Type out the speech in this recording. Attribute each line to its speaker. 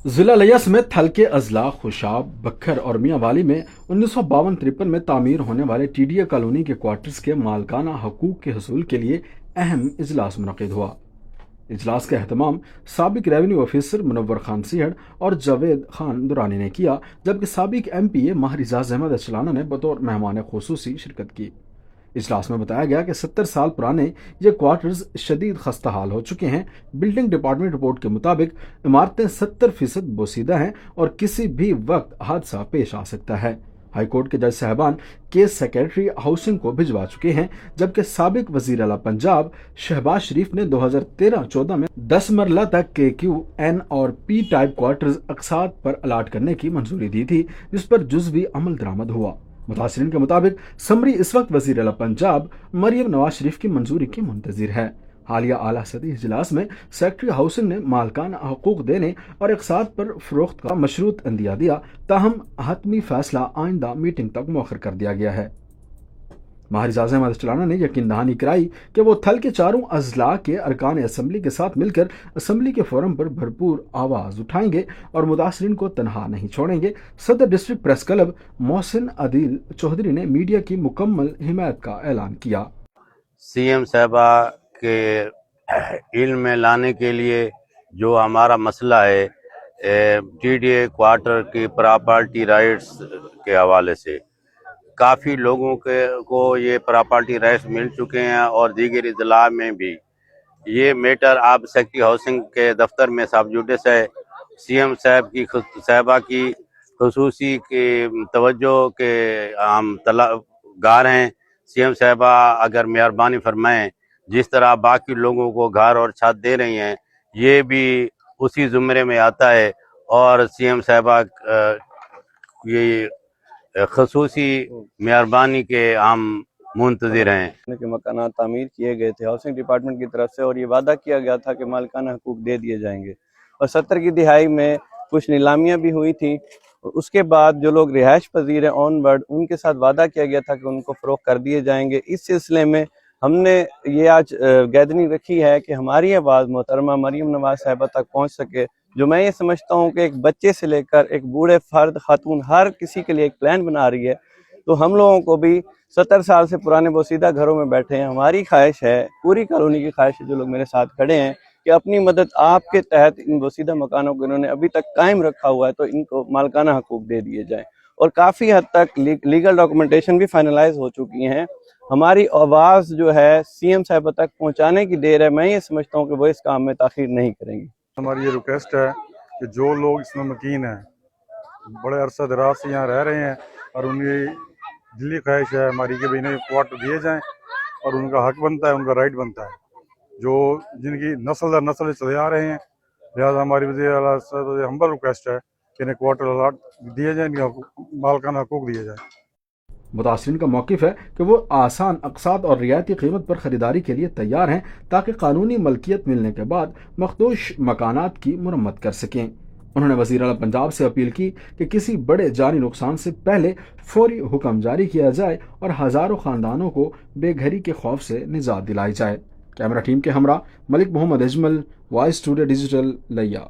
Speaker 1: ضلع लिया समेत हल्के अजला, खुशाब, बखर और मियाँ वाली में 1952-53 में तामीर होने वाले टीडीए कॉलोनी के क्वार्टर्स के मालकाना हकूक के हसूल के लिए अहम इजलास मुनक़िद हुआ। इजलास का एहतमाम साबिक रेवेन्यू ऑफिसर मुनव्वर खान सिहड़ और जावेद खान दुरानी ने किया, जबकि साबिक MPA माहिर एजाज अहमद अचलाना ने बतौर मेहमान खुसूसी शिरकत की। इजलास में बताया गया कि 70 साल पुराने ये क्वार्टर्स शदीद खस्ता हाल हो चुके हैं। बिल्डिंग डिपार्टमेंट रिपोर्ट के मुताबिक इमारतें 70% बोसीदा हैं और किसी भी वक्त हादसा पेश आ सकता है। हाईकोर्ट के जज साहबान केस सेक्रेटरी हाउसिंग को भिजवा चुके हैं, जबकि साबिक वजीर आला पंजाब शहबाज शरीफ ने 2013-14 में 10 मरला तक KQ, N और P टाइप क्वार्टर्स अकसाद पर अलाट करने की मंजूरी दी थी, जिस पर जुज़वी अमल दरामद हुआ। मुतासिरीन के मुताबिक समरी इस वक्त वजीर आला पंजाब मरियम नवाज शरीफ की मंजूरी की मुंतजिर है। हालिया आला सतही इजलास में सेक्रेटरी हाउसिंग ने मालकाना हकूक देने और इकसाद पर फरोख्त का मशरूत अंदिया दिया, ताहम हतमी फैसला आइंदा मीटिंग तक मौखर कर दिया गया है। माहिर एजाज अहमद अचलाना ने यकीन दहानी कराई कि वो थल के चारों अजला के अरकान असम्बली के साथ मिलकर असम्बली के फोरम पर भरपूर आवाज उठाएंगे और मुतासरीन को तनहा नहीं छोड़ेंगे। Sadar district press club Mohsin Adeel Chaudhry ने मीडिया की मुकम्मल हिमायत का ऐलान किया।
Speaker 2: CM साहबा के इल्म में लाने के लिए जो हमारा मसला है TDA क्वार्टर की प्रॉपर्टी राइट्स के हवाले से काफ़ी लोगों को ये प्रॉपर्टी राइट्स मिल चुके हैं और दीगर इजला में भी ये मैटर आप सेक्रेटरी हाउसिंग के दफ्तर में सबजुडिस है। CM साहबा की खसूसी के तवज्जो के हम तलबगार हैं। CM साहबा अगर मेहरबानी फरमाएं, जिस तरह बाकी लोगों को घर और छत दे रही हैं, ये भी उसी ज़ुमरे में आता है और CM साहबा ये खसूसी मेहरबानी के हम मुंतज़िर हैं
Speaker 3: के मकान तामीर किए गए थे हाउसिंग डिपार्टमेंट की तरफ से और ये वादा किया गया था कि मालिकाना हकूक दे दिए जाएंगे और 70 की दिहाई में कुछ नीलामियां भी हुई थी। उसके बाद जो लोग रिहाइश पजीर हैं ऑन वर्ड, उनके साथ वादा किया गया था कि उनको फ़रोख्त कर दिए जाएंगे। इस सिलसिले में हमने ये आज गैदरिंग रखी है कि हमारी आवाज़ मोहतरमा मरियम नवाज साहिबा तक पहुँच सके। जो मैं ये समझता हूँ कि एक बच्चे से लेकर एक बूढ़े फर्द, खातून, हर किसी के लिए एक प्लान बना रही है। तो हम लोगों को भी 70 साल से पुराने बोसीदा घरों में बैठे हैं, हमारी ख्वाहिश है, पूरी कॉलोनी की ख्वाहिश है, जो लोग मेरे साथ खड़े हैं, कि अपनी मदद आपके तहत इन बोसीदा मकानों को इन्होंने अभी तक कायम रखा हुआ है तो इनको मालकाना हकूक दे दिए जाएं। और काफ़ी हद तक लीगल डॉक्यूमेंटेशन भी फाइनलाइज हो चुकी हैं। हमारी आवाज़ जो है CM साहब तक पहुँचाने की देर है। मैं ये समझता हूँ कि वो इस काम में ताख़ीर नहीं करेंगी।
Speaker 4: हमारी ये रिक्वेस्ट है कि जो लोग इसमें मकीन हैं, बड़े अरसा दराज से यहाँ रह रहे हैं और उनकी दिली ख्वाहिश है हमारी कि इन्हें क्वार्टर दिए जाएं और उनका हक बनता है, उनका राइट बनता है, जो जिनकी नस्ल दर नस्ल चले आ रहे हैं। लिहाजा हमारी वज़ीर आला से हम्बल रिक्वेस्ट है कि इन्हें क्वार्टर अलाट दिए जाएँ, इनका मालकाना हकूक दिए जाएँ।
Speaker 1: मुतासरीन का मौक़िफ़ है कि वो आसान अक़सात और रियायती कीमत पर ख़रीदारी के लिए तैयार हैं, ताकि कानूनी मलकियत मिलने के बाद मखदूश मकानात की मुरम्मत कर सकें। उन्होंने वज़ीर आला पंजाब से अपील की कि किसी बड़े जानी नुकसान से पहले फौरी हुक्म जारी किया जाए और हज़ारों ख़ानदानों को बेघरी के खौफ से निजात दिलाई जाए। कैमरा टीम के हमरा Malik Mohammad Ajmal, Voice Today Digital लिया।